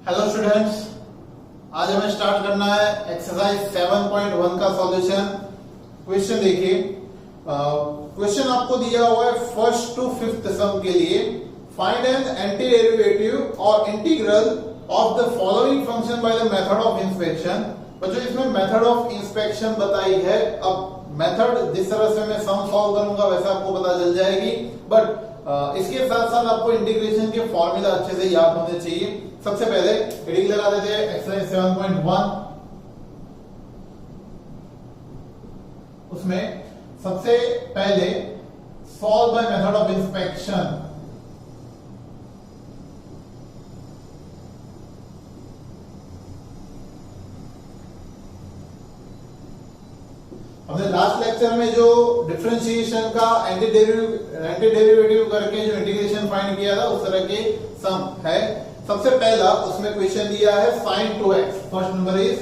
Hello students, आज हमें start करना है एक्सरसाइज 7.1 का सॉल्यूशन। क्वेश्चन देखिए, क्वेश्चन आपको दिया हुआ है फर्स्ट टू फिफ्थ सम के लिए। फाइंड एन एंटी डेरिवेटिव और integral of the following function by the method of inspection. बच्चों इसमें मेथड ऑफ इंस्पेक्शन बताई है। अब मेथड जिस तरह से मैं सम सॉल्व करूंगा वैसे आपको पता चल जाएगी, बट इसके साथ साथ आपको इंटीग्रेशन के फॉर्मूला अच्छे से याद होने चाहिए। सबसे पहले हेडिंग लगा देते हैं एक्सरसाइज 7.1। उसमें सबसे पहले solve by method of inspection. हमने लास्ट लेक्चर में जो डिफरेंशिएशन का एंटी डेरिवेटिव करके जो इंटीग्रेशन फाइंड किया था उस तरह के सम है। सबसे पहला उसमें क्वेश्चन दिया है sin 2x। First number is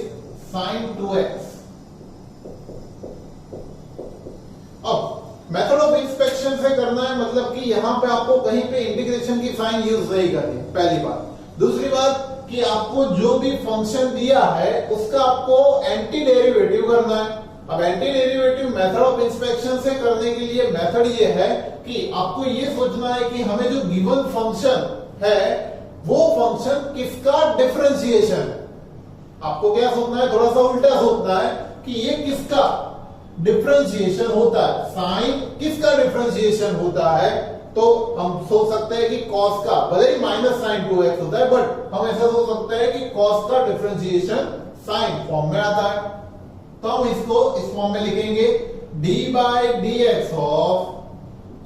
sin 2x। अब मेथड ऑफ इंस्पेक्शन से करना है, मतलब कि यहां पे आपको कहीं पे इंटीग्रेशन की साइन यूज नहीं करनी, पहली बात। दूसरी बात कि आपको जो भी फंक्शन दिया है उसका आपको एंटी डेरिवेटिव करना है। अब anti derivative method of inspection से करने के लिए मेथड ये है कि आपको ये सोचना है कि हमें जो गिवन फंक्शन है वो फंक्शन किसका डिफरेंशिएशन है। आपको क्या सोचना है, थोड़ा सा उल्टा सोचना है कि ये किसका डिफरेंशिएशन होता है, साइन किसका डिफरेंशिएशन होता है। तो हम सोच सकते हैं कि कॉस का, भले ही माइनस साइन 2x होता है, बट हम ऐसा सोच सकते हैं कि कॉस का डिफरेंशिएशन साइन फॉर्म में आता है। तो हम इसको इस फॉर्म में लिखेंगे d by D X of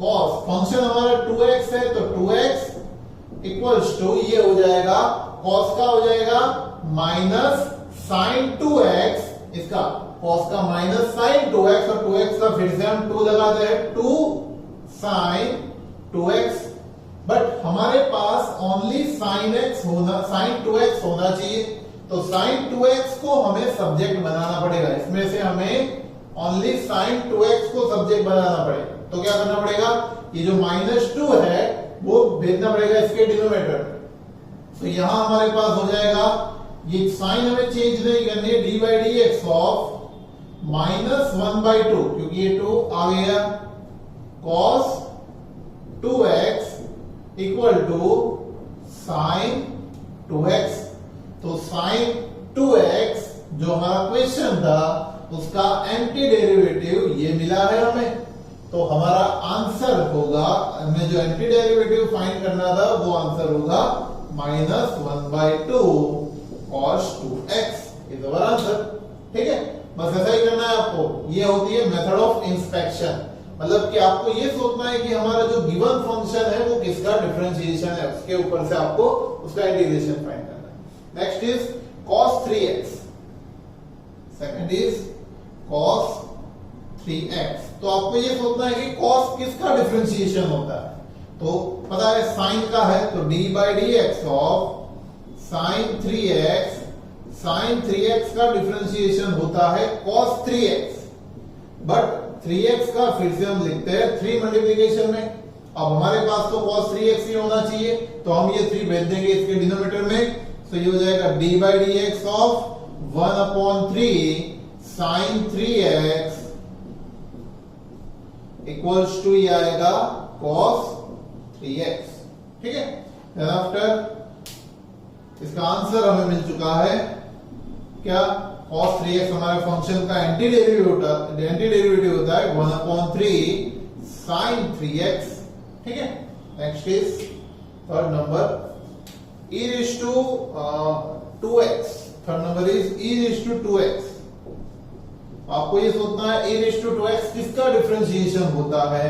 cos, function हमारा 2x है तो 2x इक्वल्स टू ये हो जाएगा कॉस का हो जाएगा माइनस साइन 2x, इसका कॉस का माइनस साइन 2x और 2x का फिर से हम 2 लगाते हैं, 2 साइन 2x। बट हमारे पास ओनली साइन x होना, साइन 2x होना चाहिए, तो साइन 2x को हमें सब्जेक्ट बनाना पड़ेगा। इसमें से हमें ओनली साइन 2x को सब्जेक्ट बनाना पड़ेगा। तो क्या करना पड़ेगा, ये जो -2 है वो भेजना पड़ेगा इसके डिनोमिनेटर। तो यहां हमारे पास हो जाएगा, ये साइन हमें चेंज नहीं करनी है, D by D X of -1/2, क्योंकि ये 2 आ गया, cos 2x equal to sign 2x। तो साइन 2x जो हमारा क्वेश्चन था उसका एंटी डेरिवेटिव ये मिला है हमें। तो हमारा आंसर होगा, हमें जो एंटी डेरिवेटिव फाइंड करना था वो आंसर होगा -1/2 cos 2x is our answer. ठीक है, बस ऐसा ही करना है आपको। ये होती है मेथड ऑफ इंस्पेक्शन, मतलब कि आपको ये सोचना है कि हमारा जो गिवन फंक्शन है वो किसका डिफरेंशिएशन है, उसके ऊपर से आपको उसका इंटीग्रेशन फाइंड करना है। Next is cos 3x, second is cos 3x। तो आपको ये सोचना है कि cos किसका डिफरेंशिएशन होता है। तो पता है साइन का है तो d by D X of sine 3x, sine 3x का डिफरेंशिएशन होता है cos 3x, बट 3x का फिर से हम लिखते हैं 3 मल्टीप्लीकेशन में। अब हमारे पास तो cos 3x ही होना चाहिए, तो हम ये 3 भेज देंगे इसके डिनोमिनेटर में। तो ये हो जाएगा d by D X of 1/3 sine 3x equals to ये आएगा cos 3x। ठीक है, आफ्टर इसका आंसर हमें मिल चुका है क्या, cos 3x हमारे फंक्शन का एंटी डेरिवेटिव होता है 1/3 साइन 3x। ठीक है, next is third number e raised to 2x। Third number is e raised to 2x। आपको ये सोचना है e raised to 2x किसका डिफरेंशिएशन होता है।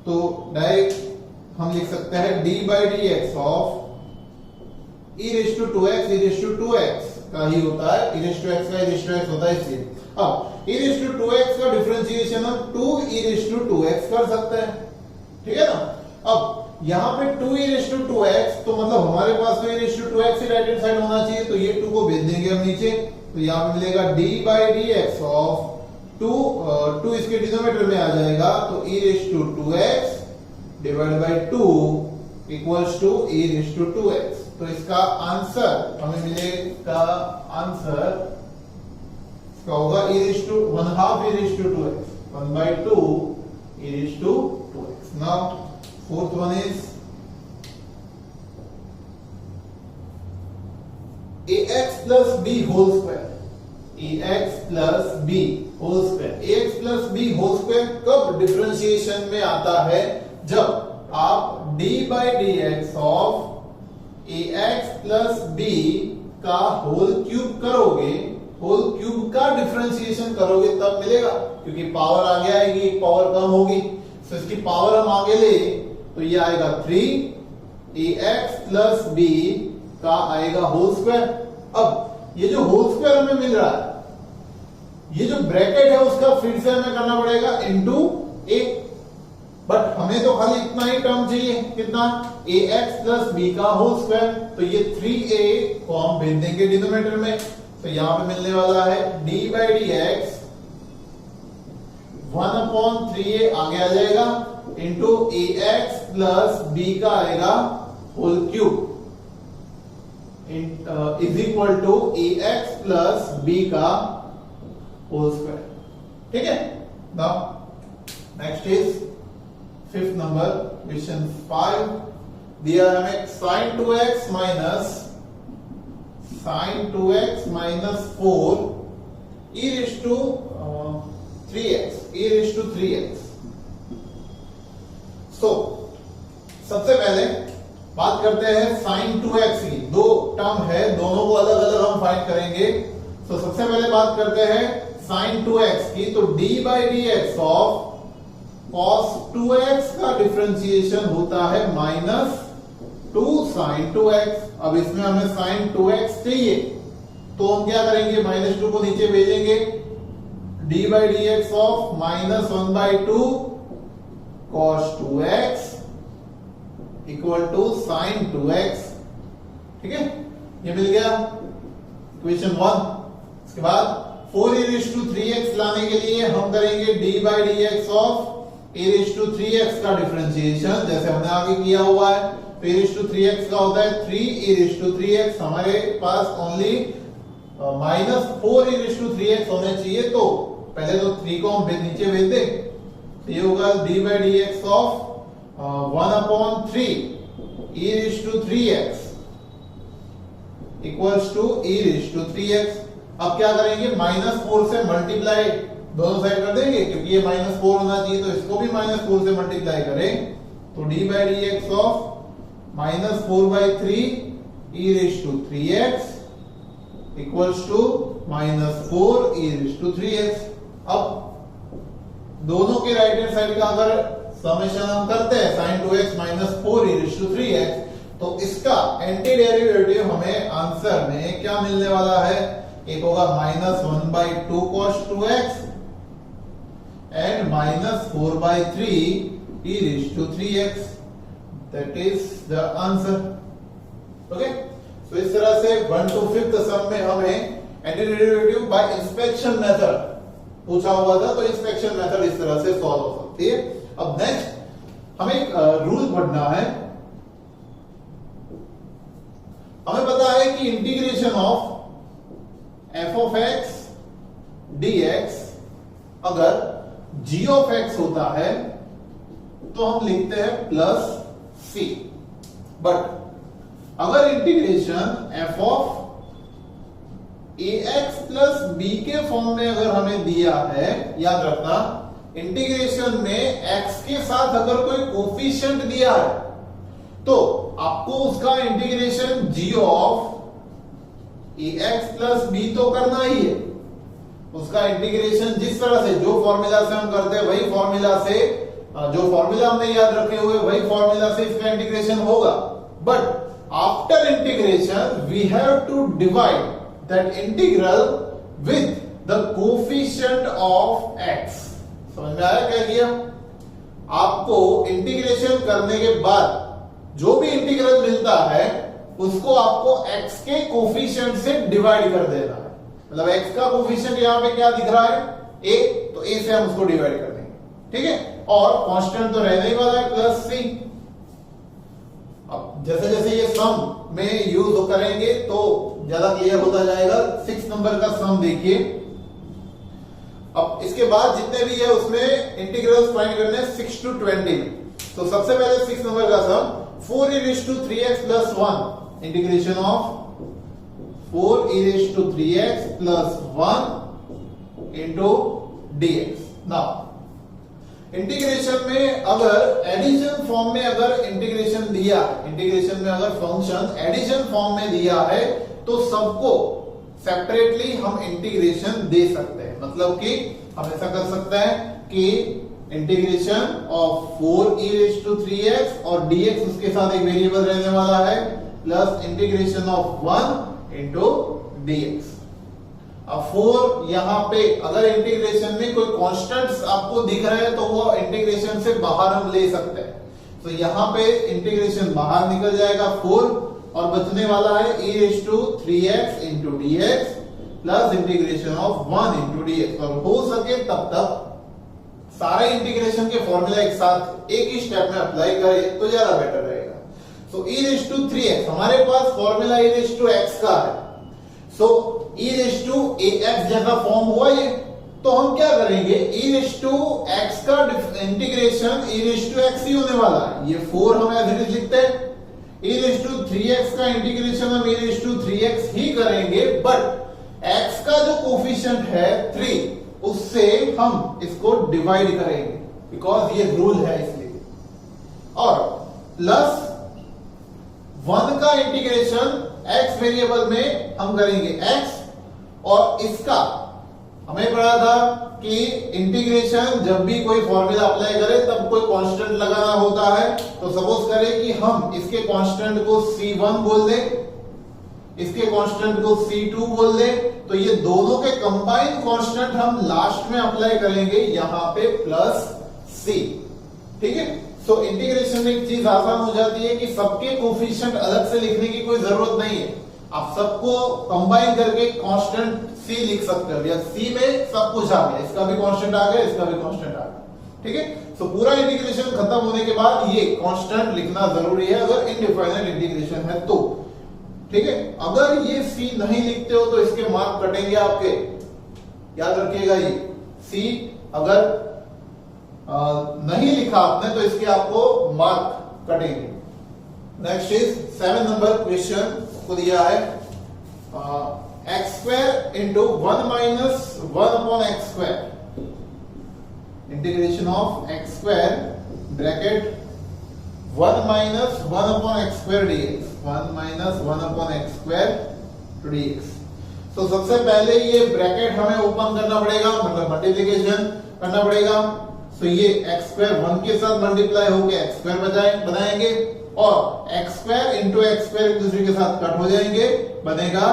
तो डायरेक्ट हम लिख सकते हैं d by D X of e raised to 2x, e raised to 2x का ही होता है, e raised to x का e raised to x होता है इसलिए। अब e raised to 2x का डिफरेंशिएशन हम 2 e raised to 2x कर सकते हैं। ठीक है ना। अब यहां पे 2 e raised to 2x, तो मतलब हमारे पास तो e raised to 2x he right hand side होना चाहिए, तो ये 2 को भेज देंगे हम नीचे। तो यहां पे मिलेगा d by D X of 2 इसके डिनोमिनेटर में आ जाएगा, तो e raised to 2x divide by 2 equals to e raised to 2x। तो तो इसका आंसर हमें मिलेगा, आंसर इसका होगा e raised to 1/2 e raised to 2x, 1/2 e raised to 2x. Now fourth one is ax plus b whole square. ax plus b whole square. ax plus b whole square कब differentiation में आता है? जब आप d by dx of ax plus b का whole cube करोगे, whole cube का differentiation करोगे तब मिलेगा, क्योंकि पावर आगे आएगी, पावर कम होगी, तो इसकी पावर हम आगे ले तो ये आएगा 3 ax plus b का आएगा होल स्क्वायर। अब ये जो होल स्क्वायर हमें मिल रहा है, ये जो ब्रैकेट है उसका फिर से हमें करना पड़ेगा इनटू a, बट हमें तो खाली इतना ही टर्म चाहिए, कितना? ax plus b का होल स्क्वायर। तो ये 3a को हम भेज देंगे डिनोमिनेटर में, तो यहां पे मिलने वाला है d by dx 1/3a आगे आ जाएगा इंटू ax plus b का आएगा whole cube is equal to ax plus b का होल स्क्वायर। ठीक है। Now next is fifth number, question 5 दिया है हमें sin 2x minus 4 e raised to 3x। So सबसे पहले बात करते हैं sin 2x की। दो टर्म है, दोनों को अलग अलग हम फाइंड करेंगे। तो सबसे पहले बात करते हैं sin 2x की। तो d by dx of cos 2x का डिफरेंशिएशन होता है -2 sin 2x। अब इसमें हमें sin 2x चाहिए, तो हम क्या करेंगे? -2 को नीचे भेजेंगे, d by dx of -1/2 cos 2x equal to sin 2x। ठीक है, ये मिल गया इक्वेशन 1। इसके बाद 4 e raised to 3x लाने के लिए हम करेंगे d by dx of e raised to 3x का डिफरेंशिएशन, जैसे हमने आगे किया हुआ है। तो e raised to 3x का होता है 3 e raised to 3x, हमारे पास only -4 e raised to 3x होने चाहिए, तो पहले तो 3 को हम नीचे भेज दें, तो ये होगा d by dx of 1/3 e raised to 3x equals to e raised to 3x। अब क्या करेंगे? -4 से मल्टीप्लाई दोनों साइड कर देंगे, क्योंकि ये -4 होना चाहिए, तो इसको भी -4 से मल्टीप्लाई करें, तो d by dx of -4/3 e raised to 3x equals to -4 e raised to 3x। अब दोनों के राइट हैंड साइड का अगर समेशन हम करते हैं sin 2x -4 e raised to 3x, तो इसका एंटी डेरिवेटिव हमें आंसर में क्या मिलने वाला है? एक होगा -1/2 cos 2x and -4/3 e raised to 3x। That is the answer. Okay, तो इस तरह से 1 to 5th सम में हमें anti derivative bye inspection method पूछा हुआ था, तो इंस्पेक्शन मेथड इस तरह से सॉल्व हो सकती है। अब नेक्स्ट हमें एक रूल पढ़ना है। हमें पता है कि integration of f of x dx अगर g of x होता है तो हम लिखते हैं प्लस c, बट अगर integration f of ax plus b के फॉर्म में अगर हमें दिया है, याद रखना इंटीग्रेशन में x के साथ अगर कोई कोफिशिएंट दिया है तो आपको उसका integration g of ax plus b तो करना ही है। उसका इंटीग्रेशन जिस तरह से, जो फॉर्मूला से हम करते हैं वही फॉर्मूला से, जो फॉर्मूला हमने याद रखे हुए वही फॉर्मूला से इसका इंटीग्रेशन होगा। But after integration we have to divide that integral with the coefficient of x। समझ में आया क्या किया? आपको इंटीग्रेशन करने के बाद जो भी इंटीग्रल मिलता है उसको आपको x के कोफिशिएंट से डिवाइड कर देना है। मतलब x का कोफिशिएंट यहां पे क्या दिख रहा है? a, तो a से हम उसको डिवाइड कर देंगे। ठीक है, और कांस्टेंट तो रहने ही वाला है प्लस c। अब जैसे जैसे ये सम में यूज करेंगे तो ज्यादा क्लियर होता जाएगा। 6 नंबर का सम देखिए। अब इसके बाद जितने भी है उसमें इंटीग्रल्स फाइंड करने 6 to 20 में। तो सबसे पहले 6 नंबर का सम 4e3x plus 1 integration of 4e3x plus 1 into dx। Now integration में अगर एडिशन फॉर्म में अगर इंटीग्रेशन दिया, इंटीग्रेशन में अगर फंक्शन एडिशन फॉर्म में दिया है तो सबको सेपरेटली हम इंटीग्रेशन दे सकते हैं। मतलब कि हम ऐसा कर सकते हैं कि इंटीग्रेशन ऑफ 4e3x और dx उसके साथ एक वेरिएबल रहने वाला है plus integration of 1 into dx। अब 4 यहां पे अगर इंटीग्रेशन में कोई कांस्टेंट्स आपको दिख रहे हैं तो वो इंटीग्रेशन से बाहर हम ले सकते हैं। तो यहां पे इंटीग्रेशन बाहर निकल जाएगा 4 और बचने वाला है e3x into dx plus integration of 1 into dx। और हो सके तब तक सारे इंटीग्रेशन के फॉर्मूला एक साथ एक ही स्टेप में अप्लाई करें तो ज्यादा बेटर रहेगा। सो e3x हमारे पास फॉर्मूला e(x) का है। सो e(ax) जैसा फॉर्म हुआ ये, तो हम क्या करेंगे e(x) का इंटीग्रेशन e(x) ही होने वाला है। ये 4 हम एज इट इज लिखते हैं। e3x का इंटीग्रेशन हम e3x ही करेंगे, बट x का जो कोफिशिएंट है 3 उससे हम इसको डिवाइड करेंगे बिकॉज ये रूल है इसलिए। और प्लस 1 का इंटीग्रेशन x वेरिएबल में हम करेंगे x। और इसका हमें पढ़ा था कि इंटीग्रेशन जब भी कोई फॉर्मूला अप्लाई करे तब कोई कांस्टेंट लगाना होता है। तो सपोज करें कि हम इसके कांस्टेंट को c1 बोल दें, इसके कांस्टेंट को c2 बोल दें, तो ये दोनों के कंबाइंड कांस्टेंट हम लास्ट में अप्लाई करेंगे यहां पे प्लस c। ठीक है। सो इंटीग्रेशन में एक चीज आसान हो जाती है कि सबके कोफिशिएंट अलग से लिखने की कोई जरूरत नहीं है। आप सबको कंबाइन करके कांस्टेंट c लिख सकते हो। या c में सब कुछ आ गया, इसका भी कांस्टेंट आ गया, इसका भी कांस्टेंट आ गया। ठीक है। सो पूरा इंटीग्रेशन खत्म होने के बाद ये कांस्टेंट लिखना जरूरी है अगर इनडिफाइनाइट इंटीग्रेशन है तो। ठीक है। अगर ये c नहीं लिखते हो तो इसके मार्क कटेंगे आपके, याद रखिएगा। ये c अगर नहीं लिखा आपने तो इसके आपको मार्क कटेंगे। नेक्स्ट इज 7 नंबर क्वेश्चन को दिया है x² into 1 minus 1 upon x²। Integration of x² bracket 1 minus 1 upon x² dx। 1 minus 1 upon x² dx। तो सबसे पहले ये ब्रैकेट हमें ओपन करना पड़ेगा, मतलब मल्टीप्लिकेशन करना पड़ेगा। तो ये x² 1 के साथ मल्टीप्लाई होके x² बनाएंगे और x² into x² एक दूसरे के साथ कट हो जाएंगे, बनेगा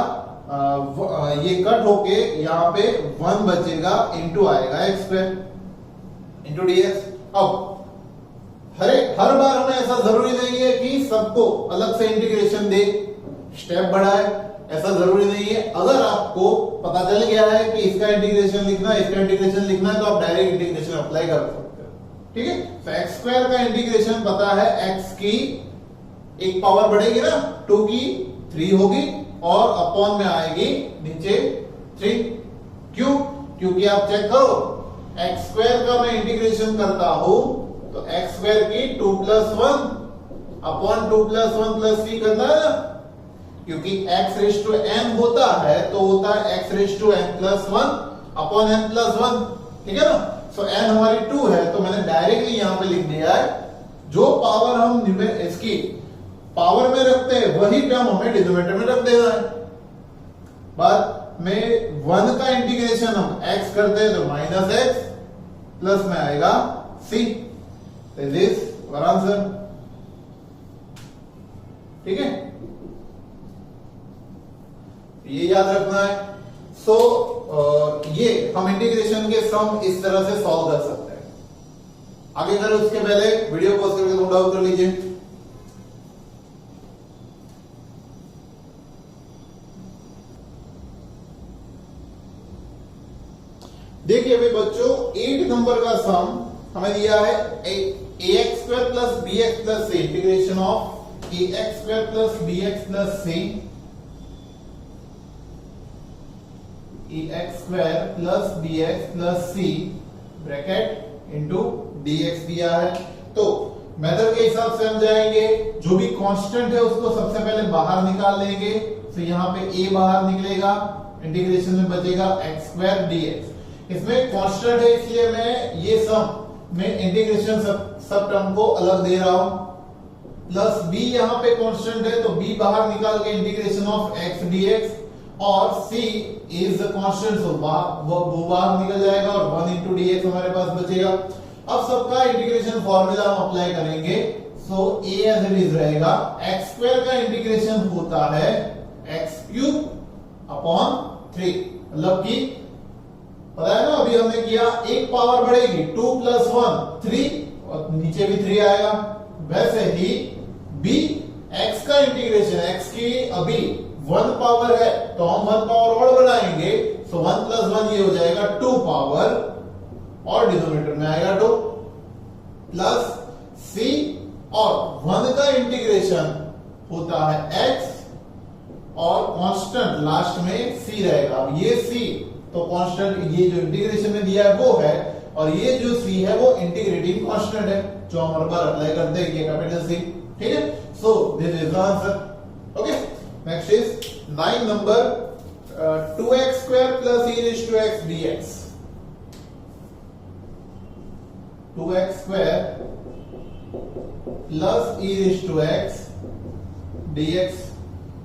ये कट होके यहाँ पे 1 बचेगा, इंटू आएगा x² इंटू dx। अब हर बार हमें ऐसा जरूरी नहीं है कि सबको अलग से इंटीग्रेशन दे, स्टेप बढ़ाए, ऐसा जरूरी नहीं है। अगर आपको पता चल गया है कि इसका इंटीग्रेशन लिखना है, इसका इंटीग्रेशन लिखना है, तो आप डायरेक्ट इंटीग्रेशन अप्लाई कर सकते हो। ठीक है। तो x² का इंटीग्रेशन पता है, x की एक पावर बढ़ेगी ना, 2 की 3 होगी और अपॉन में आएगी नीचे 3। क्यों? क्योंकि आप चेक करो x² का मैं इंटीग्रेशन करता हूं तो x² की 2 plus 1 अपॉन 2 plus 1 plus 3 करना है ना, क्योंकि x रेज़ टू n होता है तो होता है x raise to n plus 1 upon n plus 1। ठीक है ना। सो n हमारी 2 है तो मैंने डायरेक्टली यहां पे लिख दिया है जो पावर हम इसकी पावर में रखते हैं वही टर्म हमें डिनोमिनेटर में रख देना है। बाद में 1 का इंटीग्रेशन हम x करते हैं तो माइनस x प्लस में आएगा c। This is our answer. ठीक है। ये याद रखना है। सो ये हम इंटीग्रेशन के सम इस तरह से सॉल्व कर सकते हैं। आगे करें उसके पहले वीडियो पॉज करके नोट डाउन कर लीजिए। देखिए अभी बच्चों 8 नंबर का सम हमें दिया है ax² plus bx plus c integration of ax square plus bx plus c, ax square plus bx plus c bracket into dx दिया है। तो मेथड के हिसाब से हम जाएंगे, जो भी कांस्टेंट है उसको सबसे पहले बाहर निकाल लेंगे। तो यहाँ पे a बाहर निकलेगा, इंटीग्रेशन में बचेगा x स्क्वायर dx। इसमें कांस्टेंट है इसलिए मैं ये सम में इंटीग्रेशन सब टर्म को अलग दे रहा हूं, प्लस b यहाँ पे कांस्टेंट है तो b बाहर निकाल के इंटीग्रेशन ऑफ x dx, और c is the constant so वो बाहर निकल जाएगा और 1 into dx हमारे पास बचेगा। अब सबका इंटीग्रेशन फॉर्मूला हम अप्लाई करेंगे। सो a एज इट इज रहेगा, x स्क्वायर का इंटीग्रेशन होता है x क्यूब अपॉन 3, मतलब कि पता है ना अभी हमने किया, एक पावर बढ़ेगी 2 plus 1 3 और नीचे भी 3 आएगा। वैसे ही b x का इंटीग्रेशन, x की अभी 1 पावर है तो हम 1 पावर और बढ़ाएंगे, सो 1 plus 1 ये हो जाएगा 2 पावर और डिनोमिनेटर में आएगा 2, प्लस c और 1 का इंटीग्रेशन होता है x और कांस्टेंट लास्ट में c रहेगा। अब ये c तो कांस्टेंट, ये जो इंटीग्रेशन में दिया है वो है, और ये जो c है वो इंटीग्रेटिंग कांस्टेंट है जो हम हर बार अप्लाई करते हैं, ये कैपिटल C। ठीक है, so this is the answer. Okay, next is 9 number, 2x square plus e raised to x dx। 2x square plus e raised to x dx,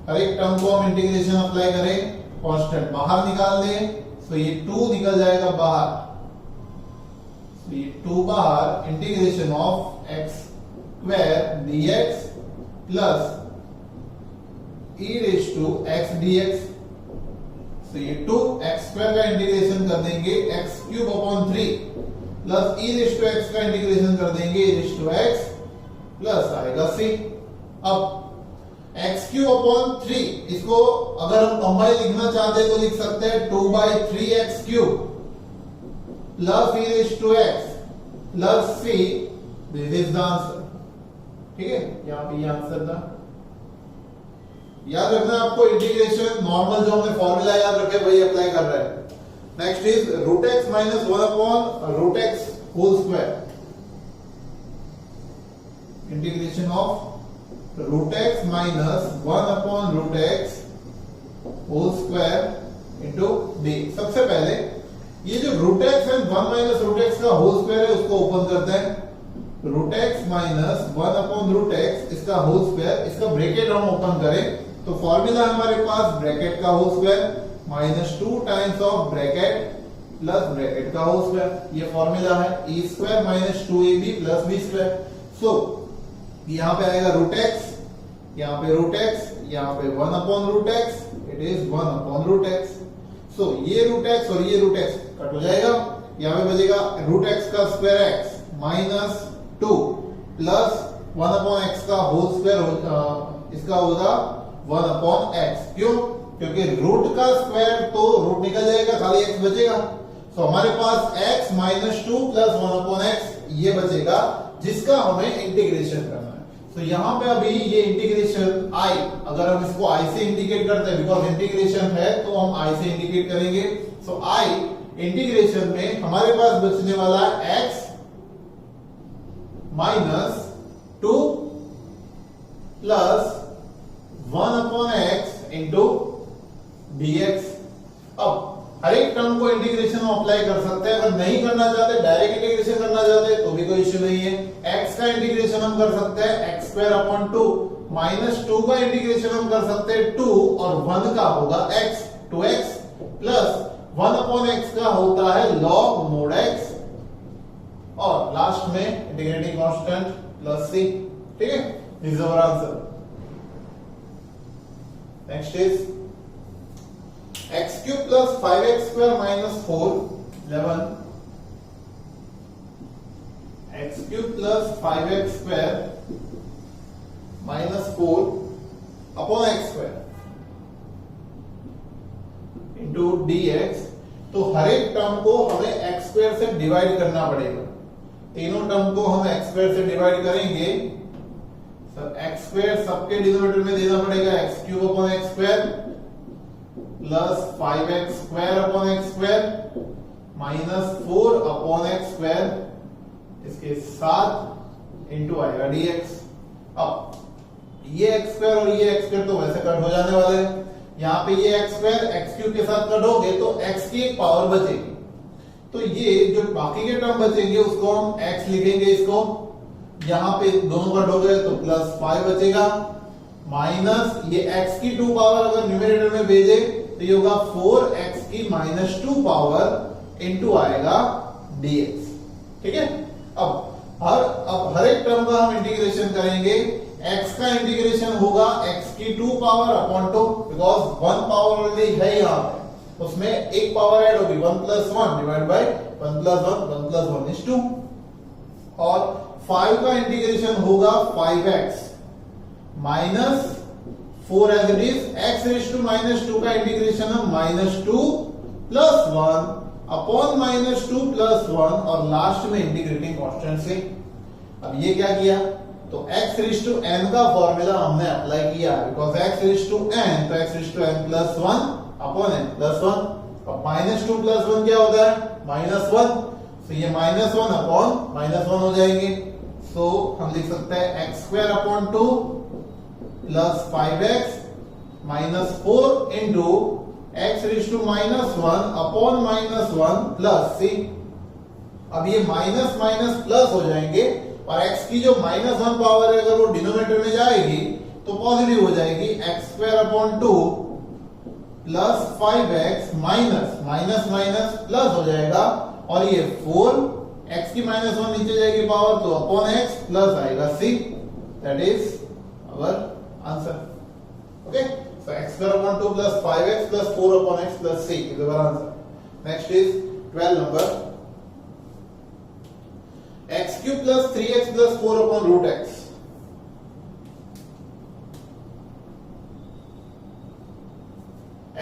हर एक टर्म को हम इंटीग्रेशन अप्लाई करें, कांस्टेंट बाहर निकाल दें, तो ये 2 निकल जाएगा बाहर, तो ये 2 बाहर, integration of x square dx plus e raise to x dx। तो ये 2 x स्क्वायर का इंटीग्रेशन कर देंगे x cube upon 3 plus e raise to x का इंटीग्रेशन कर देंगे e raise to x plus आएगा c। अब x क्यूब अपॉन 3, इसको अगर हम कंबाइन लिखना चाहते हैं तो लिख सकते हैं 2/3x cube plus e raise to x plus c, this is the answer. ठीक है, यहां पे ये आंसर था। याद रखना आपको, इंटीग्रेशन नॉर्मल जो हमने फॉर्मूला याद रखे वही अप्लाई कर रहे हैं। Next is root X minus 1 upon root X whole square, integration of root X minus 1 upon root X whole square into D. सबसे पहले ये जो root X and 1 minus root X का होल स्क्वायर है उसको ओपन करते हैं। Root X minus 1 upon root X इसका होल स्क्वायर, इसका ब्रैकेट हम ओपन करें तो फॉर्मूला हमारे पास ब्रैकेट का whole square minus 2 times of bracket plus bracket का होल स्क्वायर, ये फॉर्मूला है e square minus 2ab plus b square. So यहाँ पे आएगा रूट एक्स, यहाँ पे रूट एक्स, यहाँ पे 1 upon root x, it is 1 upon root x. So ये रूट एक्स और ये रूट एक्स कट हो जाएगा, यहाँ पे बचेगा रूट एक्स का square x minus 2 plus 1 upon x का होल स्क्वायर, इसका होगा 1 अपॉन एक्स। क्यों? क्योंकि रूट का स्क्वायर तो रूट निकल जाएगा, खाली एक्स बचेगा। सो हमारे पास x minus 2 plus 1 upon x ये बचेगा, जिसका हमें इंटीग्रेशन करना है। तो यहाँ पे अभी ये इंटीग्रेशन i, अगर हम इसको i से इंडिकेट करते हैं, बिकॉज इंटीग्रेशन है तो हम i से इंडिकेट करेंगे। सो i इंटीग्रेशन में हमारे पास बचने वाला है x minus 2 plus 1 upon x into dx। अब हर एक टर्म को इंटीग्रेशन हम अप्लाई कर सकते हैं, अगर नहीं करना चाहते, डायरेक्ट इंटीग्रेशन करना चाहते तो भी कोई इश्यू नहीं है। x का इंटीग्रेशन हम कर सकते हैं x स्क्वायर अपॉन 2, माइनस 2 का इंटीग्रेशन हम कर सकते हैं 2 और 1 का होगा x, 2x plus 1 upon x का होता है log मोड x, और लास्ट में इंटीग्रेटिंग कांस्टेंट प्लस c। ठीक है, this is our answer. Next is x cube plus 5x square minus 4 11, x cube plus 5x square minus 4 upon x square into dx। तो हर एक term को हमें x square से divide करना पड़ेगा, तीनों टर्म को हम x स्क्वायर से डिवाइड करेंगे। सब एक्स स्क्वायर सबके डिनोमिनेटर में देना पड़ेगा x cube upon x square plus 5x square upon x square minus 4 upon x square इसके साथ इंटू आएगा dx। अब ये एक्स स्क्वायर और ये एक्स स्क्वायर तो वैसे कट हो जाने वाले हैं, यहाँ पे ये एक्स स्क्वायर एक्स क्यूब के साथ कट होगे तो एक्स की एक पावर बचेगी, तो ये जो बाकी के टर्म बचेंगे उसको हम एक्स लिखेंगे, इसको यहाँ पे दोनों कट हो गए तो प्लस 5 बचेगा माइनस ये x की 2 पावर अगर न्यूमरेटर में भेजे तो ये होगा 4x की माइनस 2 पावर इनटू आएगा dx। ठीक है, अब हर एक टर्म का हम इंटीग्रेशन करेंगे। x का इंटीग्रेशन होगा x की 2 power upon 2 because 1 power already है यहाँ पे, उसमें एक पावर ऐड होगी 1 plus 1 divide by 1 plus 1 is 2। और 5 का इंटीग्रेशन होगा 5x minus 4 as it is, x raise to minus 2 का इंटीग्रेशन है minus 2 plus 1 upon minus 2 plus 1 और लास्ट में इंटीग्रेटिंग कांस्टेंट से। अब ये क्या किया, तो x रेज टू n का फॉर्मूला हमने अप्लाई किया because x raise to n, तो x raise to n plus 1 upon n plus 1। अब माइनस 2 प्लस 1 क्या होता है माइनस 1, तो ये माइनस 1 अपॉन माइनस 1 हो जाएंगे। तो हम लिख सकते हैं x square upon 2 plus 5x minus 4 into x raise to minus 1 upon minus 1 plus c। अब ये माइनस माइनस प्लस हो जाएंगे और x की जो माइनस 1 पावर है अगर वो डिनोमिनेटर में जाएगी तो पॉजिटिव हो जाएगी, x square upon 2 plus 5x minus minus minus plus हो जाएगा और ये 4 x की माइनस 1 नीचे जाएगी पावर तो अपॉन x प्लस आएगा c, that is our answer. Okay, so x square upon 2 plus 5x plus 4 upon x plus c is our answer. Next is 12 number, x cube plus 3x plus 4 upon root x।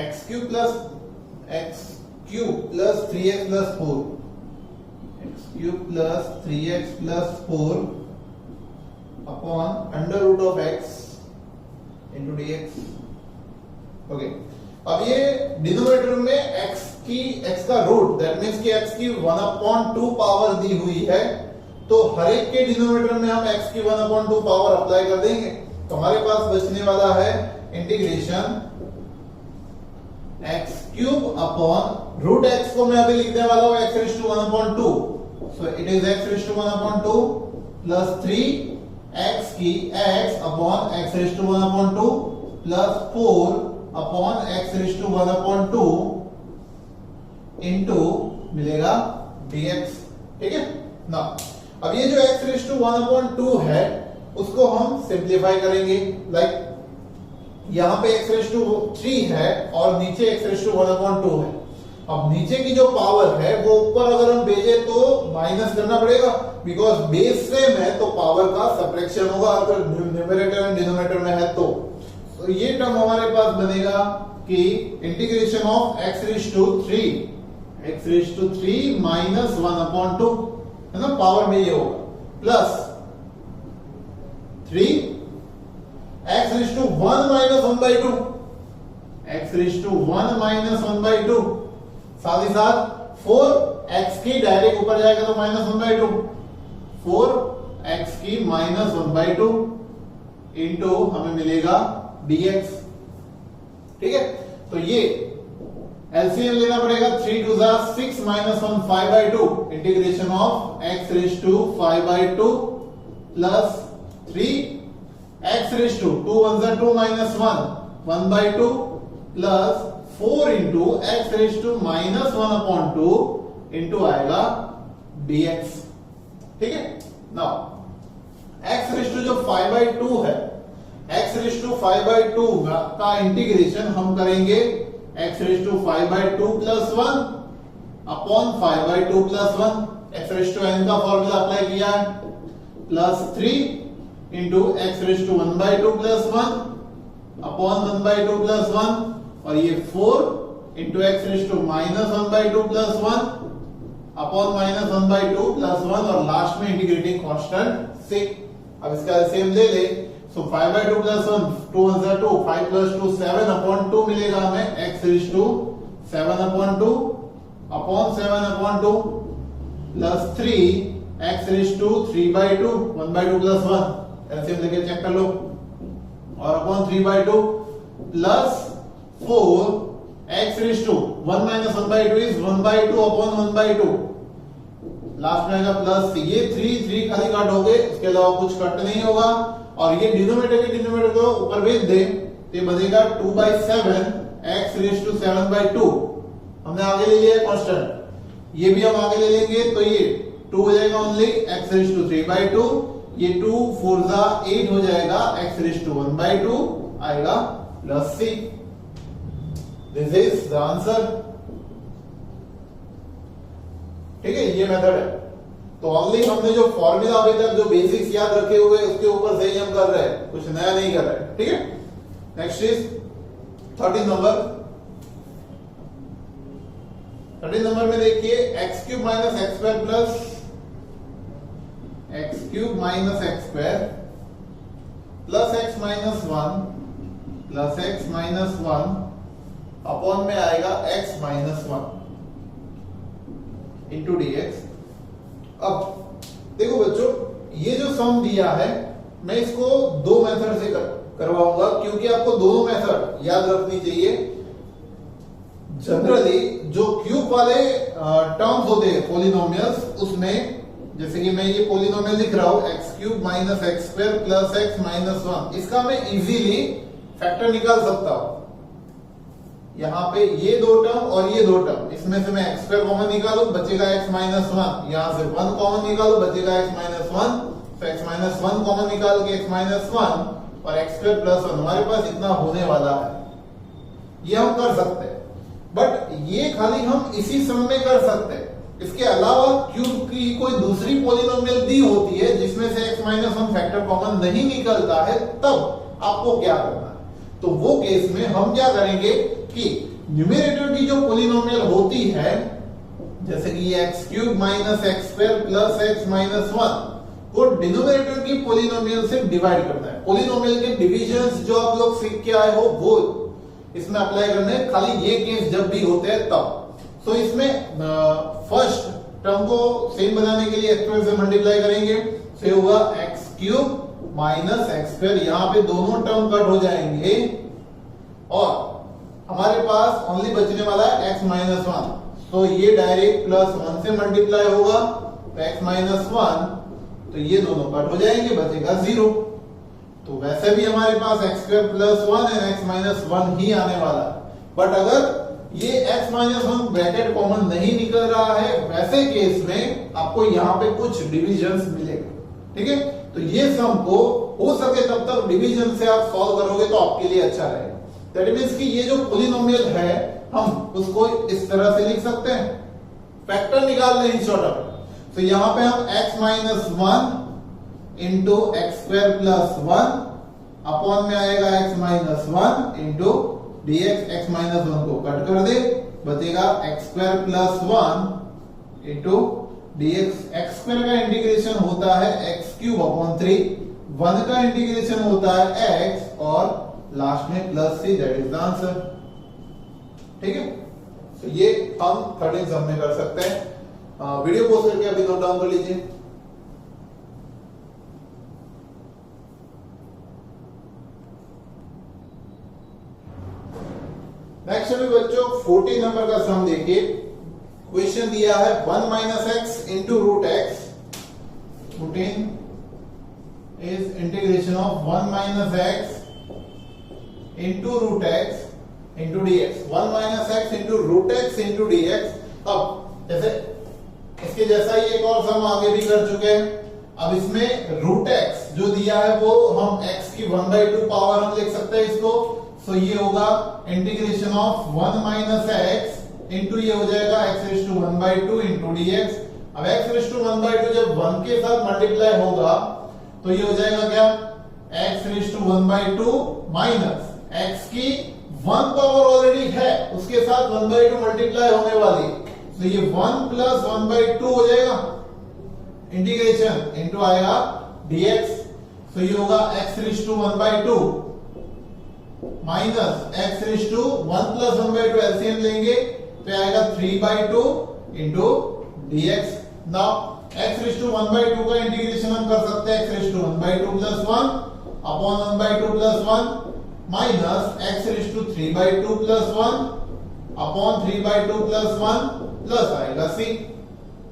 x cube plus 3x plus 4, x cube plus 3x plus 4 upon under root of x into dx। Okay, अब ये denominator में x का root that means कि x की 1/2 power दी हुई है, तो हर एक के डिनोमिनेटर में हम x की 1/2 पावर अप्लाई कर देंगे तो हमारे पास बचने वाला है integration x cube upon root x को मैं अभी लिखने वाला हूं x raise to 1/2, so it is x raise to 1/2 plus 3 x की x upon x raise to 1/2 plus 4 upon x raise to 1/2 into मिलेगा dx। ठीक है ना, अब ये जो x रेज टू 1/2 है उसको हम सिंप्लीफाई करेंगे, लाइक यहां पे x रेज टू 3 है और नीचे x रेज टू 1/2 है। अब नीचे की जो पावर है वो ऊपर अगर हम भेजे तो माइनस करना पड़ेगा बिकॉज बेस सेम है तो पावर का सब्ट्रैक्शन होगा अगर न्यूमरेटर एंड डिनोमिनेटर में है तो ये टर्म हमारे पास बनेगा कि integration of x raise to 3 minus 1/2 है ना, पावर में ये होगा plus 3 x raise to 1 minus 1/2, x raise to 1 minus 1/2 साथ ही साथ 4x की डायरेक्ट ऊपर जाएगा तो माइनस 1/2, 4x की माइनस 1/2 इंटू हमें मिलेगा dx। ठीक है, तो ये एलसीएम लेना पड़ेगा, 3 2 6 minus 1 5/2 integration of x raise to 5/2 plus 3 x raise to 2 1 2 minus 1 1/2 plus 4 into x raise to minus 1/2 into आएगा dx। ठीक है, नाउ x रेज टू जो 5/2 है, x रेज टू 5/2 का इंटीग्रेशन हम करेंगे x raise to 5/2 plus 1 upon 5/2 plus 1, x raise to n का formula apply किया है plus 3 into x raise to 1/2 plus 1 upon 1/2 plus 1 और ये 4 into x raise to minus 1/2 plus 1 upon minus 1/2 plus 1 और last में integrating constant 6। अब इसका same ले ले, सो 5/2 प्लस 1 2 1 2 5 प्लस 2 7/2 मिलेगा हमें x raise to 7/2 upon 7/2 plus 3 x raise to 3/2 1/2 plus 1 LCM लेके चेक कर लो और upon 3/2 plus 4 x raise to 1 minus 1/2 is 1/2 upon 1/2 last में आएगा प्लस ये 3 खाली काट हो गए, इसके अलावा कुछ कट नहीं होगा और ये डिनोमिनेटर के डिनोमिनेटर को ऊपर भेज दे तो ये बनेगा 2/7 x रेज टू 7/2 हमने आगे ले लिया कांस्टेंट, ये भी हम आगे ले लेंगे तो ये 2 हो जाएगा ओनली x रेज टू 3/2, ये 2 4 8 हो जाएगा x रेज टू 1/2 आएगा plus c। This is the answer. ठीक है, ये मेथड है। तो ओनली हमने जो फॉर्मूला अभी तक जो बेसिक्स याद रखे हुए उसके ऊपर से ही हम कर रहे हैं, कुछ नया नहीं कर रहे। ठीक है, नेक्स्ट इज 13 नंबर। 13 नंबर में देखिए x cube minus x square plus x cube minus x square plus x minus 1 plus x minus 1 upon में आएगा x माइनस 1 इंटू dx। अब देखो बच्चों, ये जो सम दिया है मैं इसको दो मेथड से करवाऊंगा क्योंकि आपको दोनों मेथड याद रखनी चाहिए। जनरली जो क्यूब वाले टर्म्स होते हैं पॉलिनोमियल्स, उसमें जैसे कि मैं ये पॉलिनोमियल लिख रहा हूं x cube minus x square plus x minus 1, इसका मैं इजीली फैक्टर निकाल सकता हूं। यहाँ पे ये दो टर्म और ये दो टर्म, इसमें से मैं एक्स स्क्वायर कॉमन निकालू बचेगा x माइनस 1, यहां से 1 कॉमन निकालू बचेगा x माइनस 1, तो x माइनस 1 कॉमन निकाल के x माइनस 1 और x स्क्वायर प्लस 1 हमारे पास इतना होने वाला है, ये हम कर सकते हैं। बट ये खाली हम इसी सम में कर सकते हैं, इसके अलावा क्यूब की कोई दूसरी पॉलिनोमियल दी होती है जिसमें से x माइनस 1 फैक्टर कॉमन नहीं निकलता है, तब आपको क्या करना है। तो वो केस में हम क्या करेंगे कि न्यूमरेटर की जो पॉलिनोमियल होती है, जैसे कि ये x cube minus x square plus x minus 1 को डिनोमिनेटर की पॉलिनोमियल से डिवाइड करना है। पॉलिनोमियल के डिविजन्स जो आप लोग सीख के आए हो वो इसमें अप्लाई करने हैं, खाली ये केस जब भी होते हैं तब। सो इसमें फर्स्ट टर्म को सेम बनाने के लिए एक्स स्क्वायर से मल्टीप्लाई करेंगे, तो होगा x cube minus x square, यहां पे दोनों टर्म कट हो जाएंगे और हमारे पास ओनली बचने वाला है x माइनस 1, तो ये डायरेक्ट प्लस 1 से मल्टीप्लाई होगा तो x माइनस 1, तो ये दोनों कट हो जाएंगे बचेगा 0। तो वैसे भी हमारे पास x स्क्वायर प्लस 1 और x माइनस 1 ही आने वाला है। बट अगर ये x माइनस 1 ब्रैकेट कॉमन नहीं निकल रहा है, वैसे केस में आपको यहाँ पे कुछ डिविजन्स मिलेगा। ठीक है, तो ये सम को हो सके तब तक डिवीजन से आप सॉल्व करोगे तो आपके लिए अच्छा रहेगा। दैट मींस कि ये जो पॉलिनोमियल है हम उसको इस तरह से लिख सकते हैं, फैक्टर निकाल लें इन शॉर्ट में। तो यहां पे हम x minus 1 into x square plus 1 upon में आएगा x minus 1 into dx, x minus 1 को कट कर दे बचेगा x square plus 1 into dx। x square का इंटीग्रेशन होता है x क्यूब अपॉन 3, 1 का इंटीग्रेशन होता है x और लास्ट में plus c, that is the answer. ठीक है, तो ये हम 13 सम में कर सकते हैं। वीडियो पॉज करके अभी नोट डाउन कर लीजिए। नेक्स्ट अभी बच्चों 14 नंबर का सम देखिए। क्वेश्चन दिया है 1 minus x into root x. 14 is integration of 1 minus x into root x into dx. 1 minus x into root x into dx. अब जैसे इसके जैसा ही एक और सम आगे भी कर चुके हैं। अब इसमें रूट एक्स जो दिया है वो हम x की 1/2 पावर हम लिख सकते हैं इसको। सो ये होगा integration of 1 minus x into ये हो जाएगा x raise to 1/2 into dx। अब x रेज टू 1/2 जब 1 के साथ मल्टीप्लाई होगा तो ये हो जाएगा क्या, x raise to 1/2 minus x की 1 पावर ऑलरेडी है उसके साथ 1/2 मल्टीप्लाई होने वाली, तो ये 1 प्लस 1/2 हो जाएगा इंटीग्रेशन इंटू आएगा dx। तो ये होगा x raise to 1/2 minus x raise to 1 plus 1/2 LCM लेंगे तो आएगा 3/2 into dx। Now x raise to 1/2 का इंटीग्रेशन हम कर सकते हैं x raise to 1/2 plus 1 upon 1/2 plus 1 minus x raise to 3/2 plus 1 upon 3/2 plus 1 plus आएगा c,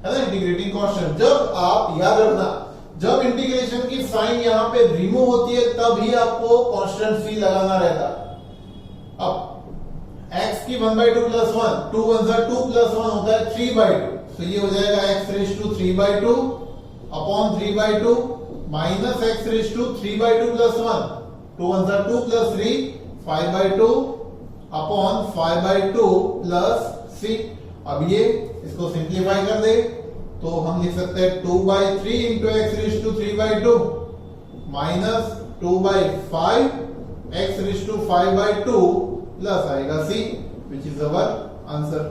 है ना इंटीग्रेटिंग कांस्टेंट। जब आप याद रखना जब इंटीग्रेशन की साइन यहां पे रिमूव होती है तभी आपको कांस्टेंट c लगाना रहता। अब x की 1/2 प्लस 1 2 1 2 प्लस 1 होता है 3/2, तो ये हो जाएगा x raise to 3/2 upon 3/2 minus x raise to 3/2 plus 1 2 1 2 plus 3 5/2 upon 5/2 plus c। अब ये इसको सिंप्लीफाई कर दे तो हम लिख सकते हैं 2/3 into x raise to 3/2 minus 2/5 x raise to 5/2 plus आएगा c, which is our answer.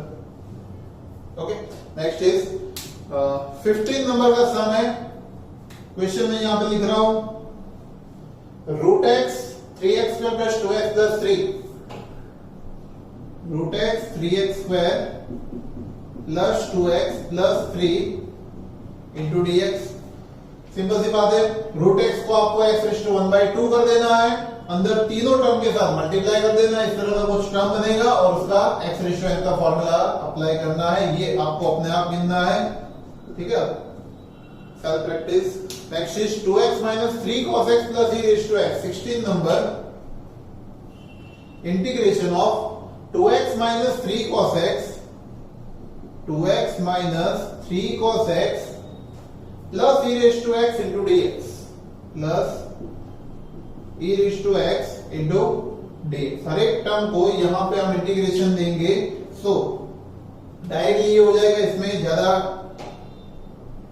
Okay, next is 15 number का सम है। क्वेश्चन में यहां पे लिख रहा हूं root x 3x square plus 2x plus 3 root x 3x square plus 2x plus 3 into dx। Simple सी बात है, रूट एक्स को आपको x रेज टू 1/2 कर देना है, अंदर तीनों टर्म के साथ मल्टीप्लाई कर देना है, इस तरह का कुछ टर्म बनेगा और उसका x रेज टू n का फॉर्मूला अप्लाई करना है, ये आपको अपने आप गिनना है, ठीक है, self practice. Next is 2x minus 3 cos x plus e raise to x। 16 number integration of 2x minus 3 cos x 2x minus 3 cos x plus e raise to x into dx plus e raise to x into dx। हर एक term को यहां पे हम integration देंगे, सो directly ये हो जाएगा, इसमें ज्यादा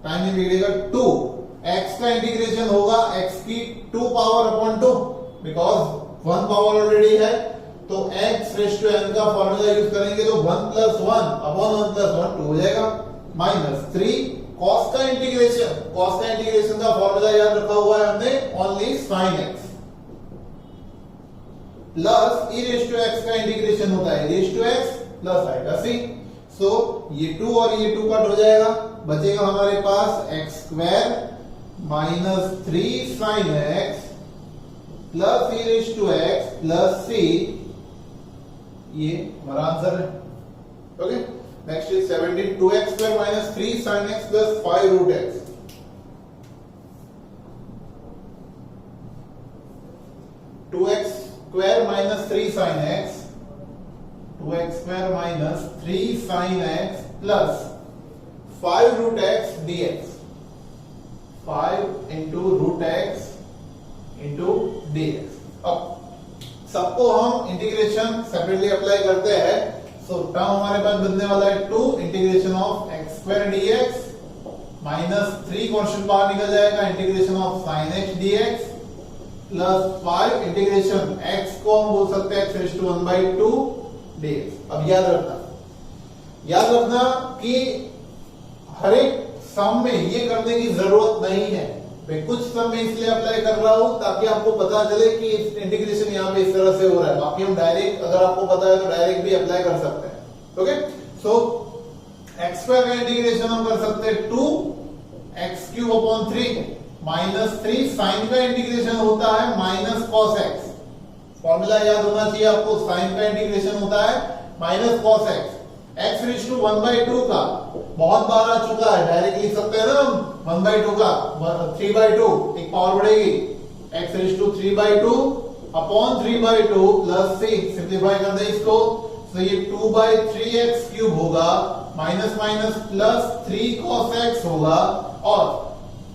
टाइम नहीं बिगड़ेगा। 2x का इंटीग्रेशन होगा x की 2 power upon 2 because 1 power already है, तो x रेज टू n का फॉर्मूला यूज करेंगे तो 1 प्लस 1 अपॉन 1 प्लस 1 2 हो जाएगा, माइनस 3 cos का इंटीग्रेशन का फॉर्मूला याद रखा हुआ है हमने, only sin x plus e raise to x का इंटीग्रेशन होता है रेज टू x प्लस आएगा c। सो ये 2 और ये 2 कट हो जाएगा, बचेगा हमारे पास x square minus 3 sin x plus e raise to x plus c, ये हमारा आंसर है। Okay, next is 17 2x square minus 3 sin x plus 5 root x। Two x square minus 3 sin x 2x square minus 3 sin x plus 5 root x dx 5 into root x into dx। अब सबको हम integration separately apply करते हैं, सो term हमारे पास बनने वाला है 2 integration of x square dx minus 3 question बाहर निकल जाएगा, integration of sin x dx plus 5 integration x को हम बोल सकते हैं x रेज टू 1/2 dx। अब याद रखना कि हर एक सम में ये करने की जरूरत नहीं है, मैं कुछ सम में इसलिए अप्लाई कर रहा हूं ताकि आपको पता चले कि इंटीग्रेशन यहाँ पे इस तरह से हो रहा है, बाकी हम डायरेक्ट अगर आपको पता है तो डायरेक्ट भी अप्लाई कर सकते हैं। ओके, सो x स्क्वायर का इंटीग्रेशन हम कर सकते हैं 2x cube upon 3 minus 3 sine का इंटीग्रेशन होता है माइनस कॉस x। फॉर्मूला याद होना चाहिए आपको, साइन का इंटीग्रेशन होता है minus cos x। x raise to 1/2 का बहुत बार आ चुका है, डायरेक्ट लिख सकते हैं ना हम 1/2 का 3/2, एक पावर बढ़ेगी x raise to 3/2 upon 3/2 plus 6, simplify कर दे इसको, तो ये 2/3x क्यूब होगा minus minus plus 3 cos x होगा और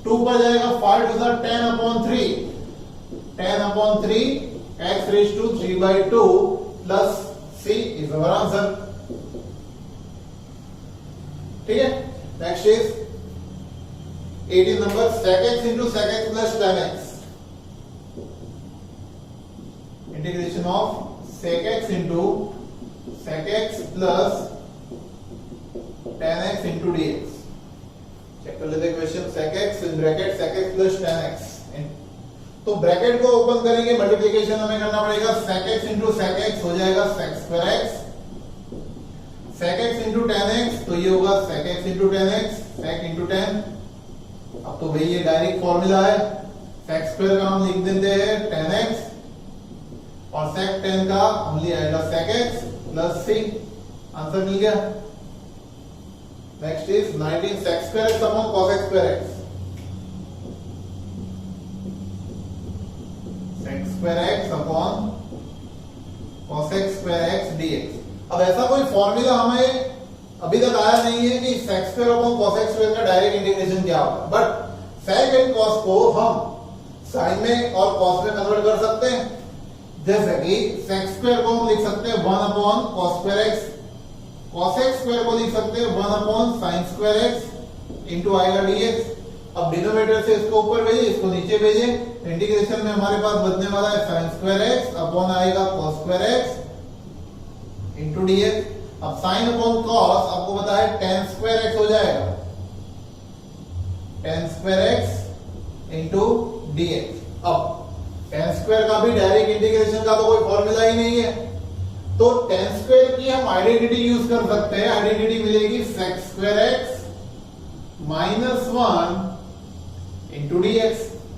2 पर जाएगा 5 to 10 upon 3 x raise to 3/2 plus c is our answer. ठीक है, next is 18 number sec x into sec x plus tan x। Integration of sec x into sec x plus tan x into dx। Check कर लेते हैं question, sec x in bracket sec x plus tan x तो bracket को open करेंगे, multiplication हमें करना पड़ेगा, sec x into sec x हो जाएगा sec square x, sec x into tan x, तो ये होगा sec x into tan x, sec into tan। अब तो भाई ये डायरेक्ट फॉर्मूला है, sec स्क्वायर का हम लिख देते हैं tan x और sec tan का हम ले आएगा sec x plus c। Answer मिल गया। Next is 19 sec square x upon cos x square x, sec square x upon cos x square x dx। अब ऐसा कोई फॉर्मूला हमें अभी तक आया नहीं है कि sec square upon cos x square का डायरेक्ट इंटीग्रेशन क्या होगा, बट sec एंड cos को हम sin में और cos में कन्वर्ट कर सकते हैं। जैसे कि sec स्क्वायर को हम लिख सकते हैं 1 upon cos square x, cos x square को लिख सकते हैं 1 upon sin square x into आएगा dx। अब डिनोमिनेटर से इसको ऊपर भेजे, इसको नीचे भेजे, इंटीग्रेशन में हमारे पास बचने वाला है sin स्क्वायर x अपॉन आएगा cos square x into dx। अब sin अपॉन cos आपको पता है tan स्क्वायर x हो जाएगा, tan square x into dx। अब tan स्क्वायर का भी डायरेक्ट इंटीग्रेशन का तो कोई फॉर्मूला ही नहीं है, तो tan स्क्वायर की हम आइडेंटिटी यूज कर सकते हैं। आइडेंटिटी मिलेगी sec square x minus 1 into dx,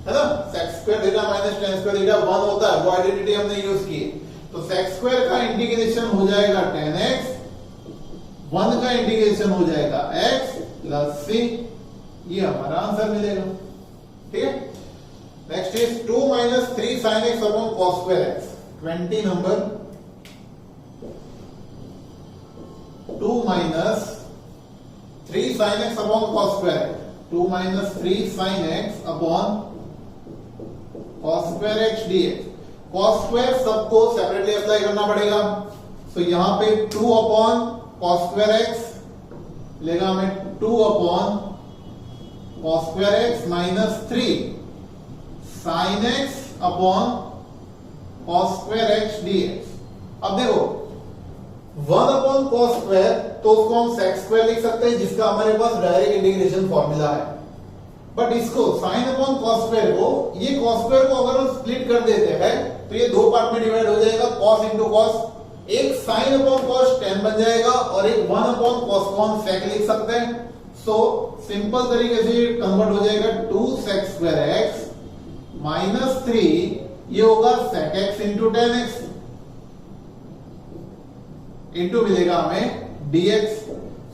है ना। sec square theta minus tan square theta 1 होता है, वो आइडेंटिटी हमने यूज की। तो sec स्क्वायर का इंटीग्रेशन हो जाएगा tan x, 1 का इंटीग्रेशन हो जाएगा x प्लस c, ये हमारा आंसर मिलेगा। ठीक है। Next is 2 minus 3 sin x upon cos square x, 20 number. 2 minus 3 sin x upon cos square x, 2 minus 3 sin x upon cos square x dx। cos square सबको separately apply करना पड़ेगा, तो यहां पे 2 अपॉन cos स्क्वायर x लेगा हमें 2 upon cos square x minus 3 sin x upon cos square x dx। अब देखो 1 अपॉन cos स्क्वायर, तो उसको हम sec स्क्वायर लिख सकते हैं जिसका हमारे पास डायरेक्ट इंटीग्रेशन फॉर्मूला है। बट इसको sin अपॉन cos स्क्वायर को, ये cos स्क्वायर को अगर हम स्प्लिट कर देते हैं तो ये दो पार्ट में डिवाइड हो जाएगा, cos इंटू cos। एक sin अपॉन cos tan बन जाएगा और एक 1 अपॉन cos को हम sec लिख सकते हैं। सो सिंपल तरीके से ये कन्वर्ट हो जाएगा 2 sec स्क्वायर x माइनस 3, ये होगा sec x into tan x into मिलेगा हमें dx।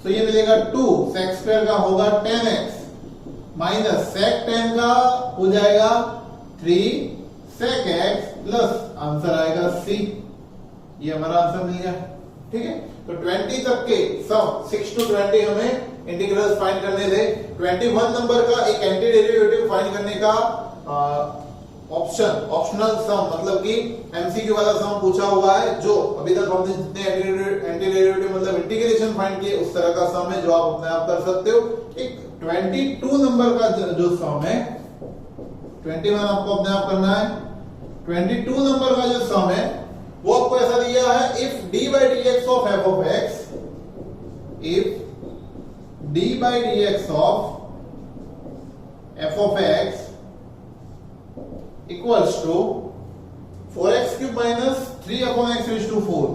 तो ये मिलेगा 2 sec स्क्वायर का होगा tan x minus sec tan का हो जाएगा 3 sec x प्लस आंसर आएगा c, ये हमारा आंसर मिल गया। ठीक है। तो 20 तक के सम 6 to 20 हमें इंटीग्रल्स फाइंड करने थे। 21 नंबर का एक एंटी डेरिवेटिव फाइंड करने का ऑप्शनल सम, मतलब कि एमसीक्यू वाला सम पूछा हुआ है, जो अभी तक हमने जितने एंटी डेरिवेटिव मतलब इंटीग्रेशन फाइंड किए उस तरह का सम है जो आप अपने आप कर सकते हो। एक 22 नंबर का जो सम है, 21 आपको अपने आप करना है। 22 नंबर का जो सम है वो आपको ऐसा दिया है, if d by dx of f of x, if d by dx of f of x equals to 4x cube minus 3 upon x raised to 4,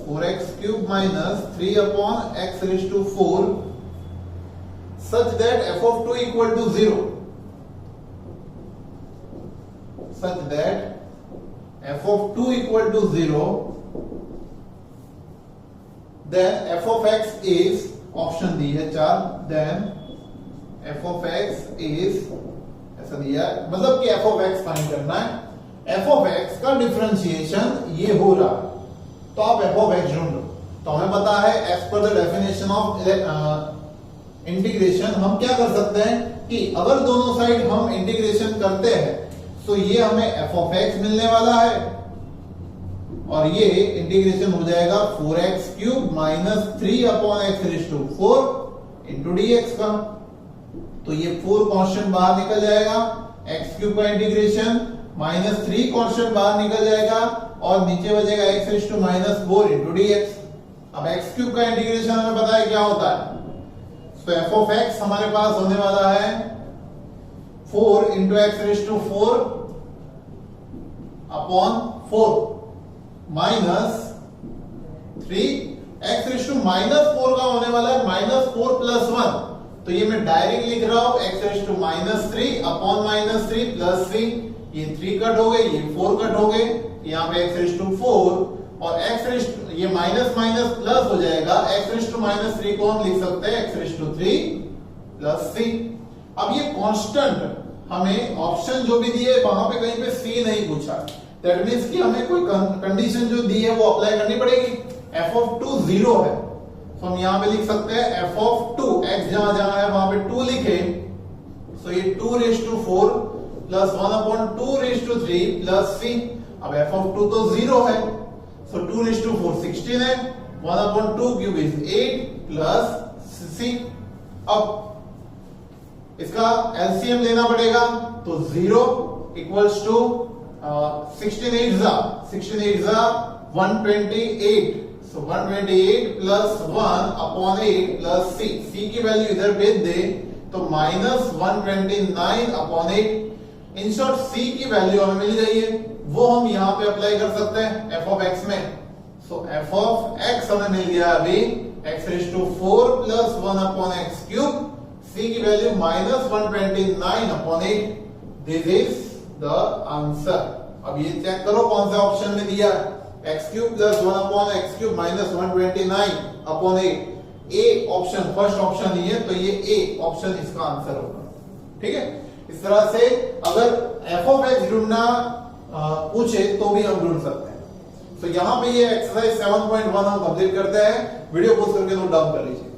4x cube minus 3 upon x raised to 4, such that f of 2 equal to 0, such that f of 2 equal to 0, then f of x is, option दी है 4, then f of x is ऐसा दिया है, मतलब कि f of x find करना है। f of x का डिफरेंशिएशन ये हो रहा है, तो आप f of x ढूंढो। तो हमें पता है as per the definition of integration हम क्या कर सकते हैं कि अगर दोनों साइड हम इंटीग्रेशन करते हैं तो ये हमें f of x मिलने वाला है और ये इंटीग्रेशन हो जाएगा 4x cube minus 3 upon x raise to 4 into dx का। तो ये 4 कांस्टेंट बाहर निकल जाएगा, x क्यूब का इंटीग्रेशन माइनस 3 कांस्टेंट बाहर निकल जाएगा और नीचे बचेगा x raise to minus 4 into dx। अब x क्यूब का इंटीग्रेशन हमें पता है क्या होता है, तो f of x हमारे पास होने वाला है 4 into x raise to 4 upon 4 minus 3 x raise to -4 का होने वाला है -4 प्लस 1, तो ये मैं डायरेक्ट लिख रहा हूं x raise to -3 upon -3 plus 3, ये 3 कट हो गए, ये 4 कट हो गए, यहाँ पे x रेज टू 4 और x रेज ये माइनस माइनस प्लस हो जाएगा, x रेज टू -3 को हम लिख सकते हैं x raise to 3 plus c। अब ये कांस्टेंट हमें ऑप्शन जो भी दिए वहां पे कहीं पे c नहीं पूछा, दैट मींस कि हमें कोई कंडीशन जो दी है वो अप्लाई करनी पड़ेगी। f(2) 0 है, तो हम यहां पे लिख सकते हैं f(2) x जहां जहां है वहां पे 2 लिखे, सो ये 2 raise to 4 plus 1 upon 2 raise to 3 plus c। अब f(2) तो 0 है, सो 2 रेज टू 4 16 है, 1 upon 2 cube is 8 plus c। अब इसका एलसीएम लेना पड़ेगा, तो 0 इक्वल्स टू 16 8 जा 128, so 128 plus 1 upon 8 plus c, c की वैल्यू इधर भेज दे तो minus 129 upon 8। In short c की वैल्यू हमें मिल गई है, वो हम यहां पे अप्लाई कर सकते हैं f ऑफ x में। सो f ऑफ x हमें मिल गया अभी x raise to 4 plus 1 upon x cube, c की value minus 129 upon 8। This is the answer. अब ये चेक करो कौन सा ऑप्शन में दिया है, x cube plus 1 upon x cube minus 129 upon 8, A option first option ही है, तो ये ए ऑप्शन इसका आंसर होगा। ठीक है, इस तरह से अगर f ऑफ x ढूंढना पूछे तो भी हम ढूंढ सकते हैं। तो यहां पे ये एक्सरसाइज 7.1 हम कंप्लीट करते हैं, वीडियो पोस्ट करके नोट डाउन कर लीजिए।